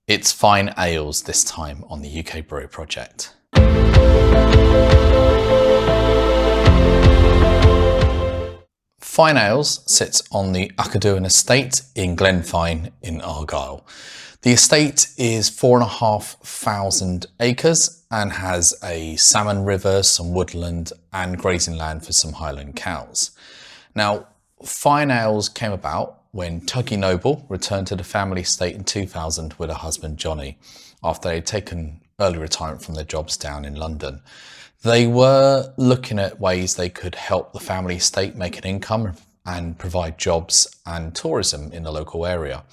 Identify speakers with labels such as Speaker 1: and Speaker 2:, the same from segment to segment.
Speaker 1: It's Fyne Ales this time on the UK Brewery Project. Fyne Ales sits on the Argyllshire estate in Glenfyne in Argyll. The estate is 4,500 acres and has a salmon river, some woodland and grazing land for some Highland cows. Now, Fyne Ales came about when Tuggy Noble returned to the family estate in 2000 with her husband Johnny, after they'd taken early retirement from their jobs down in London. They were looking at ways they could help the family estate make an income and provide jobs and tourism in the local area.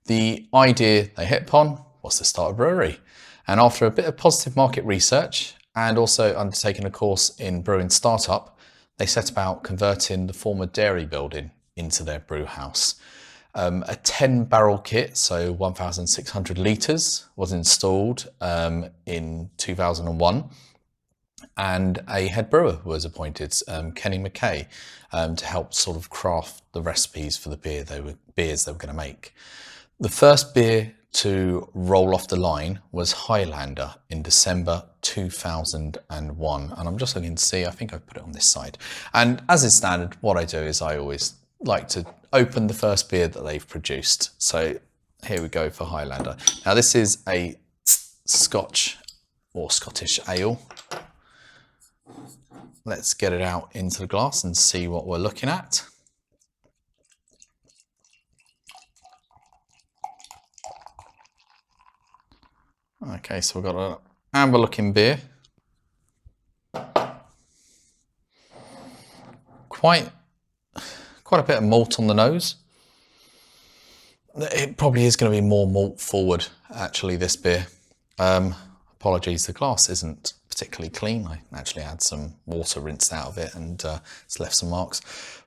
Speaker 1: The idea they hit upon was to start a brewery. And after a bit of positive market research and also undertaking a course in brewing startup, they set about converting the former dairy building into their brew house. A 10-barrel kit, so 1,600 litres, was installed in 2001, and a head brewer was appointed, Kenny McKay, to help sort of craft the recipes for the beers they were going to make. The first beer to roll off the line was Highlander in December 2001, and I'm just looking to see, I think I've put it on this side. And as is standard, what I do is I always like to open the first beer that they've produced. So here we go for Highlander. Now this is a Scotch or Scottish ale. Let's get it out into the glass and see what we're looking at. Okay, so we've got an amber looking beer. Quite a bit of malt on the nose. It probably is going to be more malt forward, actually, this beer. Apologies, the glass isn't particularly clean. I actually had some water rinsed out of it and it's left some marks.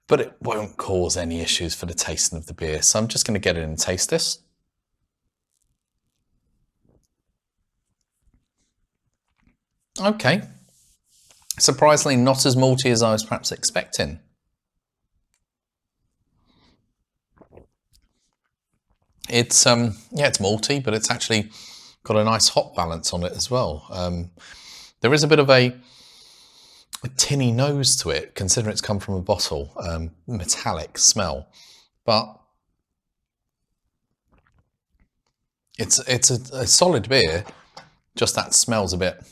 Speaker 1: But it won't cause any issues for the tasting of the beer. So I'm just going to get in and taste this. Okay. Surprisingly not as malty as I was perhaps expecting. It's it's malty, but it's actually got a nice hop balance on it as well. There is a bit of a tinny nose to it, considering it's come from a bottle, metallic smell, but it's a solid beer. Just that smells a bit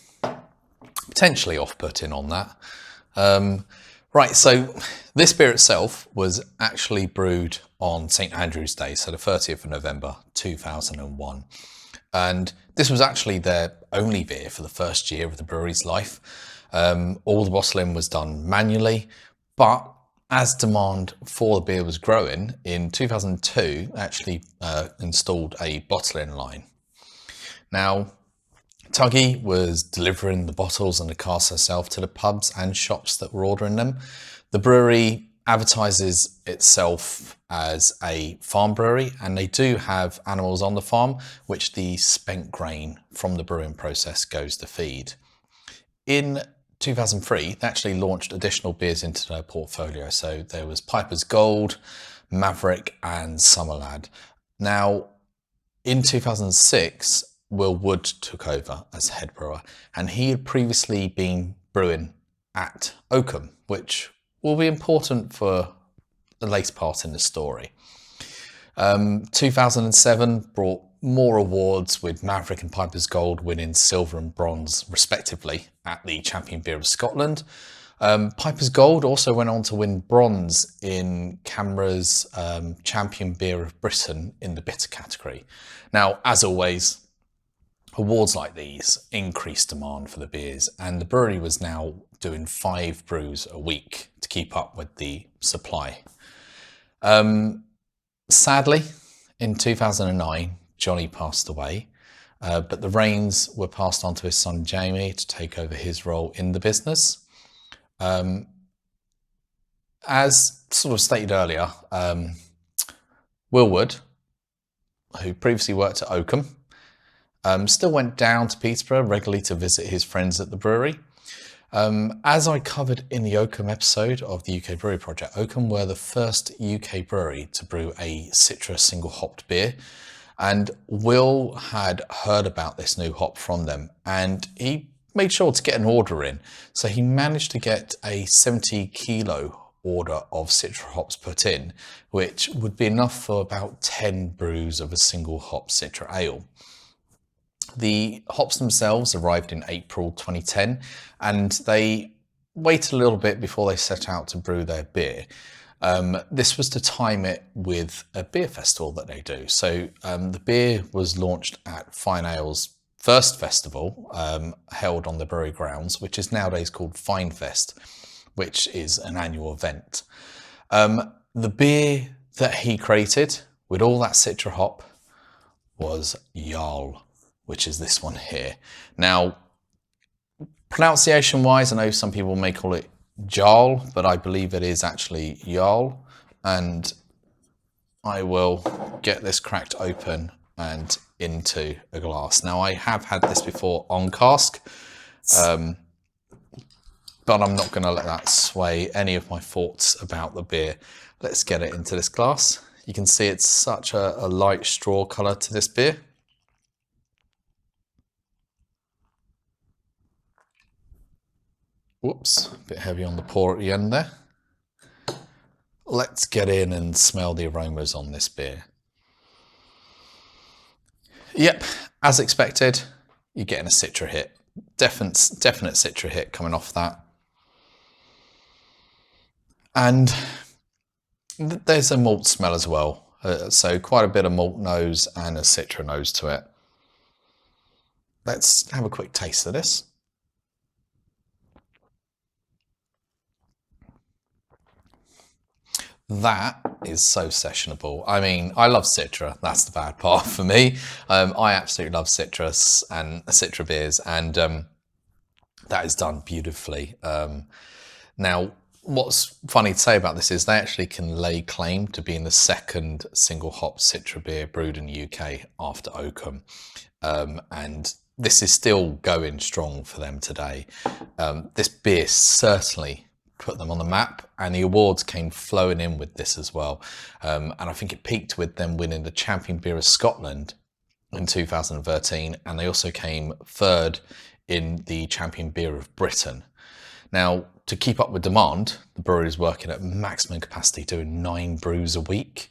Speaker 1: potentially off-putting on that. Right, so this beer itself was actually brewed on St. Andrew's Day, so the 30th of November 2001. And this was actually their only beer for the first year of the brewery's life. All the bottling was done manually, but as demand for the beer was growing, in 2002 actually installed a bottling line. Now, Tuggy was delivering the bottles and the casks herself to the pubs and shops that were ordering them. The brewery advertises itself as a farm brewery, and they do have animals on the farm, which the spent grain from the brewing process goes to feed. In 2003, they actually launched additional beers into their portfolio. So there was Piper's Gold, Maverick and Summer Lad. Now, in 2006, Will Wood took over as head brewer, and he had previously been brewing at Oban, which will be important for the later part in the story. 2007 brought more awards, with Maverick and Piper's Gold winning silver and bronze respectively at the Champion Beer of Scotland. Piper's Gold also went on to win bronze in CAMRA's Champion Beer of Britain in the bitter category. Now, as always, awards like these increase demand for the beers, and the brewery was now doing 5 brews a week to keep up with the supply. Sadly, in 2009, Johnny passed away, but the reins were passed on to his son Jamie to take over his role in the business. As sort of stated earlier, Will Wood, who previously worked at Oban, still went down to Peterborough regularly to visit his friends at the brewery. As I covered in the Oban episode of the UK Brewery Project, Oban were the first UK brewery to brew a Citra single hopped beer. And Will had heard about this new hop from them, and he made sure to get an order in. So he managed to get a 70 kilo order of Citra hops put in, which would be enough for about 10 brews of a single hop Citra ale. The hops themselves arrived in April 2010, and they waited a little bit before they set out to brew their beer. This was to time it with a beer festival that they do. So the beer was launched at Fyne Ales' first festival, held on the brewery grounds, which is nowadays called Fyne Fest, which is an annual event. The beer that he created with all that Citra hop was Jarl, which is this one here. Now, pronunciation wise, I know some people may call it Jarl, but I believe it is actually Jarl. And I will get this cracked open and into a glass. Now, I have had this before on cask, but I'm not going to let that sway any of my thoughts about the beer. Let's get it into this glass. You can see it's such a light straw colour to this beer. Whoops, a bit heavy on the pour at the end there. Let's get in and smell the aromas on this beer. Yep, as expected, you're getting a Citra hit. Definite Citra hit coming off that. And there's a malt smell as well. So quite a bit of malt nose and a Citra nose to it. Let's have a quick taste of this. That is so sessionable. I mean, I love Citra. That's the bad part for me. I absolutely love citrus and Citra beers, and that is done beautifully. Now, what's funny to say about this is they actually can lay claim to being the second single hop Citra beer brewed in the UK after Oban. And this is still going strong for them today. This beer certainly put them on the map, and the awards came flowing in with this as well. And I think it peaked with them winning the Champion Beer of Scotland in 2013, and they also came third in the Champion Beer of Britain. Now, to keep up with demand, the brewery is working at maximum capacity, doing 9 brews a week.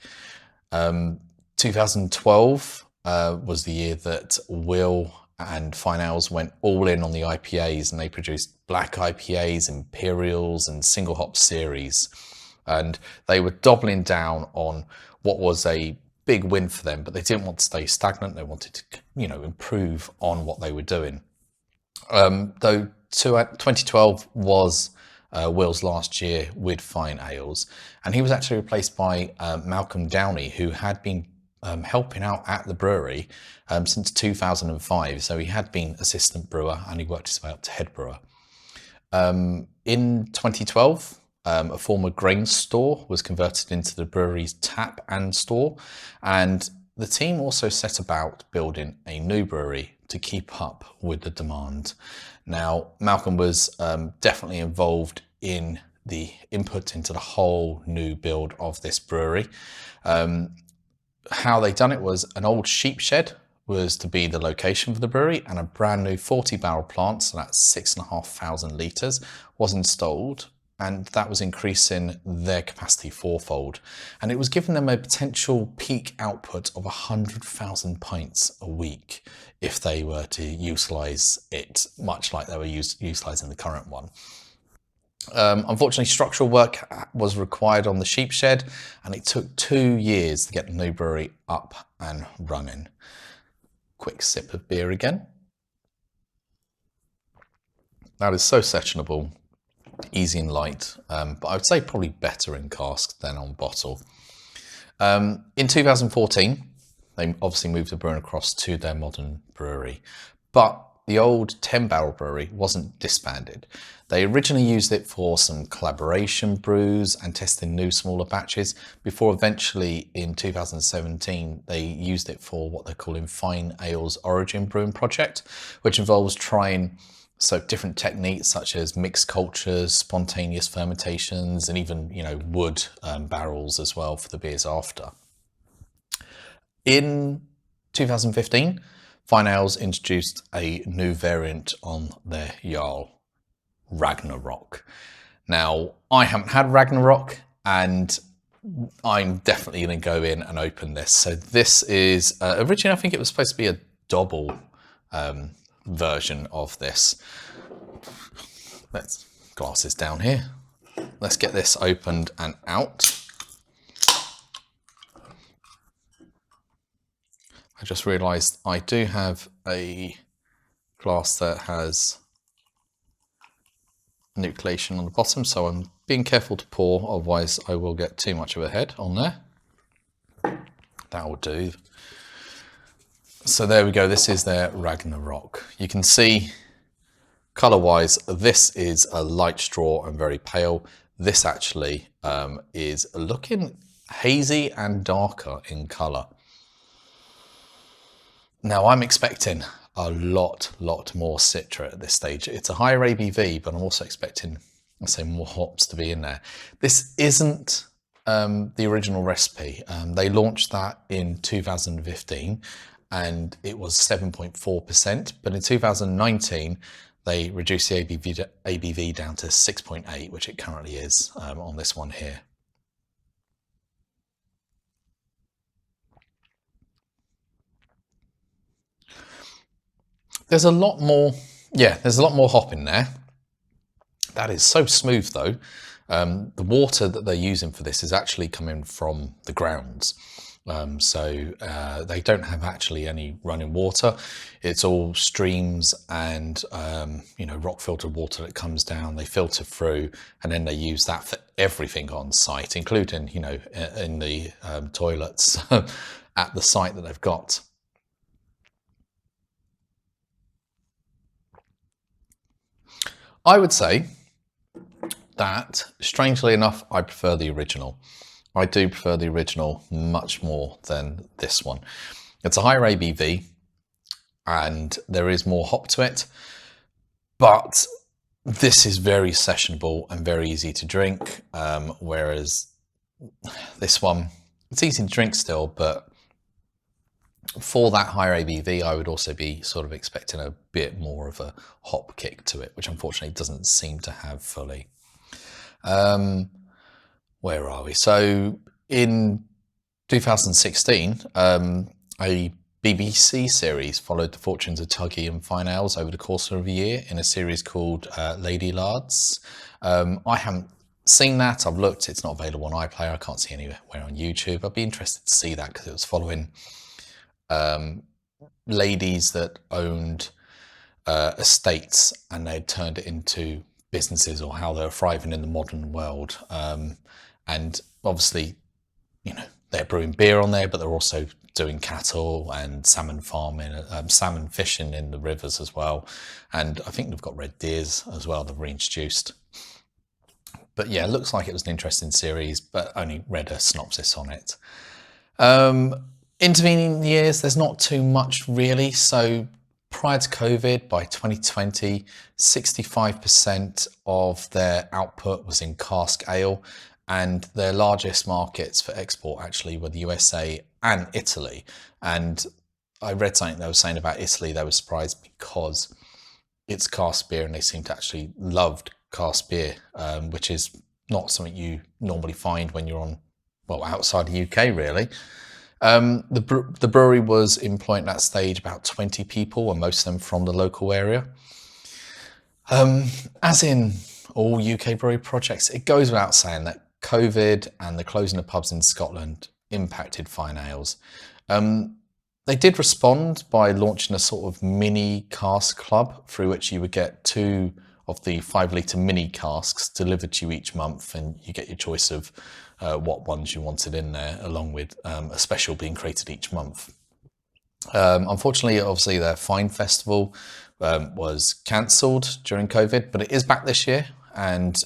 Speaker 1: 2012 was the year that Will and Fyne Ales went all in on the IPAs, and they produced black IPAs, Imperials, and single hop series. And they were doubling down on what was a big win for them, but they didn't want to stay stagnant. They wanted to, improve on what they were doing. Though 2012 was Will's last year with Fyne Ales, and he was actually replaced by Malcolm Downey, who had been helping out at the brewery since 2005. So he had been assistant brewer, and he worked his way up to head brewer. In 2012, a former grain store was converted into the brewery's tap and store, and the team also set about building a new brewery to keep up with the demand. Now, Malcolm was definitely involved in the input into the whole new build of this brewery. How they done it was an old sheep shed was to be the location for the brewery, and a brand new 40 barrel plant, so that's 6,500 litres, was installed, and that was increasing their capacity fourfold. And it was giving them a potential peak output of 100,000 pints a week if they were to utilise it, much like they were utilising the current one. Unfortunately, structural work was required on the sheep shed, and it took 2 years to get the new brewery up and running. Quick sip of beer again. That is so sessionable, easy and light, but I would say probably better in cask than on bottle. In 2014, they obviously moved the brewing across to their modern brewery, but the old 10 barrel brewery wasn't disbanded. They originally used it for some collaboration brews and testing new smaller batches, before eventually in 2017 they used it for what they're calling Fyne Ales Origin Brewing Project, which involves trying different techniques such as mixed cultures, spontaneous fermentations, and even wood barrels as well for the beers after. In 2015, Fyne Ales introduced a new variant on their Jarl, Ragnarok. Now, I haven't had Ragnarok, and I'm definitely going to go in and open this. So this is, originally I think it was supposed to be a double version of this. Let's glasses down here. Let's get this opened and out. I just realised I do have a glass that has nucleation on the bottom, so I'm being careful to pour, otherwise I will get too much of a head on there. That will do. So there we go, this is their Ragnarok. You can see colour-wise, this is a light straw and very pale. This actually is looking hazy and darker in colour. Now I'm expecting a lot more Citra at this stage. It's a higher ABV, but I'm also expecting, I'll say, more hops to be in there. This isn't the original recipe. They launched that in 2015 and it was 7.4%, but in 2019, they reduced the ABV down to 6.8, which it currently is on this one here. There's a lot more, there's a lot more hop in there. That is so smooth though. The water that they're using for this is actually coming from the grounds. So they don't have actually any running water. It's all streams and, rock filtered water that comes down. They filter through and then they use that for everything on site, including, in the toilets at the site that they've got. I would say that, strangely enough, I prefer the original. I do prefer the original much more than this one. It's a higher ABV and there is more hop to it, but this is very sessionable and very easy to drink, whereas this one, it's easy to drink still, but for that higher ABV, I would also be sort of expecting a bit more of a hop kick to it, which unfortunately doesn't seem to have fully. Where are we? So in 2016, a BBC series followed the fortunes of Tuggy and Fyne Ales over the course of a year in a series called Lady Lards. I haven't seen that. I've looked. It's not available on iPlayer. I can't see anywhere on YouTube. I'd be interested to see that because it was following ladies that owned estates and they'd turned it into businesses, or how they're thriving in the modern world. And obviously, they're brewing beer on there, but they're also doing cattle and salmon farming, salmon fishing in the rivers as well. And I think they've got red deers as well, they've reintroduced. But yeah, it looks like it was an interesting series, but only read a synopsis on it. Intervening years, there's not too much really. So prior to COVID, by 2020, 65% of their output was in cask ale, and their largest markets for export actually were the USA and Italy. And I read something they were saying about Italy, they were surprised because it's cask beer and they seem to actually loved cask beer, which is not something you normally find when you're outside the UK really. The brewery was employing at that stage about 20 people, and most of them from the local area. As in all UK brewery projects, it goes without saying that COVID and the closing of pubs in Scotland impacted Fyne Ales. They did respond by launching a sort of mini cask club through which you would get 2 of the 5-litre mini casks delivered to you each month, and you get your choice of what ones you wanted in there, along with a special being created each month. Unfortunately, obviously, their Fyne Festival was cancelled during COVID, but it is back this year, and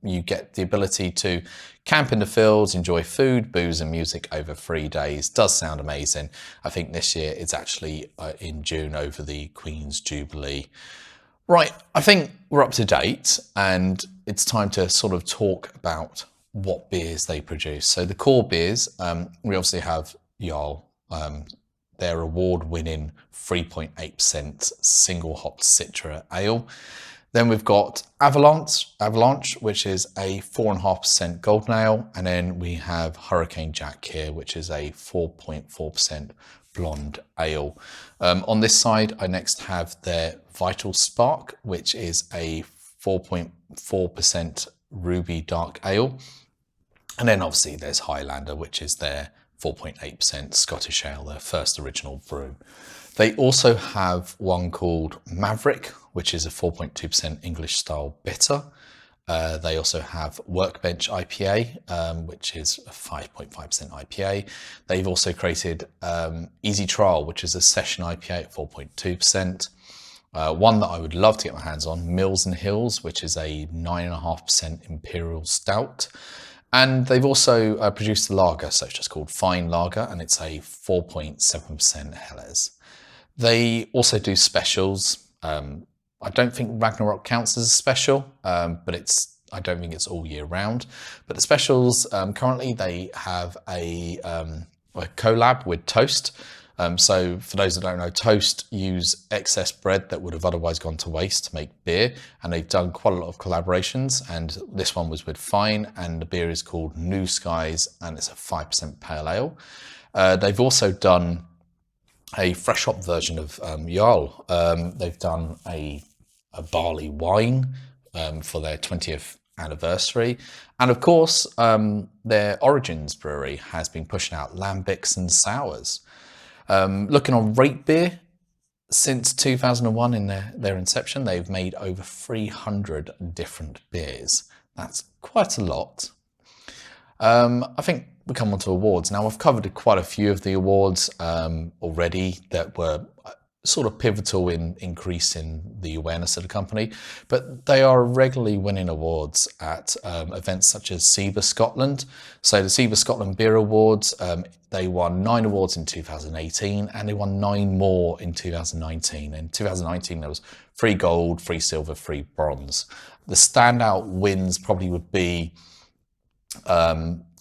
Speaker 1: you get the ability to camp in the fields, enjoy food, booze and music over 3 days. Does sound amazing. I think this year it's actually in June over the Queen's Jubilee. Right, I think we're up to date, and it's time to sort of talk about what beers they produce. So the core beers, we obviously have Jarl, their award-winning 3.8% single hop Citra ale. Then we've got Avalanche, which is a 4.5% golden ale. And then we have Hurricane Jack here, which is a 4.4% blonde ale. On this side, I next have their Vital Spark, which is a 4.4% ruby dark ale. And then obviously there's Highlander, which is their 4.8% Scottish ale, their first original brew. They also have one called Maverick, which is a 4.2% English style bitter. They also have Workbench IPA, which is a 5.5% IPA. They've also created Easy Trial, which is a session IPA at 4.2%. One that I would love to get my hands on, Mills and Hills, which is a 9.5% Imperial Stout. And they've also produced a lager, so it's just called Fyne Lager, and it's a 4.7% Helles. They also do specials. I don't think Ragnarok counts as a special, but I don't think it's all year round. But the specials, currently they have a collab with Toast. So for those that don't know, Toast use excess bread that would have otherwise gone to waste to make beer, and they've done quite a lot of collaborations, and this one was with Fyne, and the beer is called New Skies, and it's a 5% pale ale. They've also done a fresh hop version of Jarl. They've done a barley wine for their 20th anniversary. And of course, their Origins brewery has been pushing out lambics and sours. Looking on Rate Beer, since 2001 in their inception, they've made over 300 different beers. That's quite a lot. I think we come on to awards. Now, I've covered quite a few of the awards already that were sort of pivotal in increasing the awareness of the company, but they are regularly winning awards at events such as Siebel Scotland. So the Siebel Scotland Beer Awards, they won 9 awards in 2018, and they won 9 more in 2019. In 2019, there was 3 gold, 3 silver, 3 bronze. The standout wins probably would be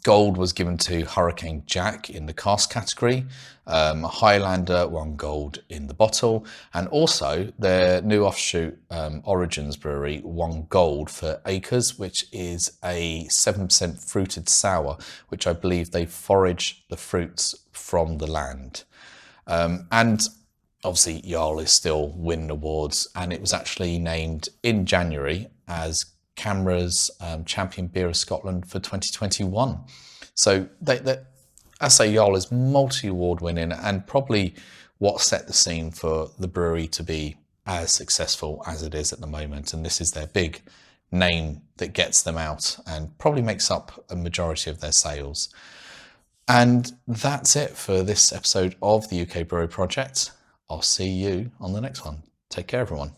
Speaker 1: gold was given to Hurricane Jack in the cask category. Highlander won gold in the bottle, and also their new offshoot Origins Brewery won gold for Acres, which is a 7% fruited sour, which I believe they forage the fruits from the land. And obviously Jarl is still winning awards, and it was actually named in January as CAMRA's Champion Beer of Scotland for 2021. So I say Jarl is multi-award winning, and probably what set the scene for the brewery to be as successful as it is at the moment. And this is their big name that gets them out and probably makes up a majority of their sales. And that's it for this episode of the UK Brewery Project. I'll see you on the next one. Take care, everyone.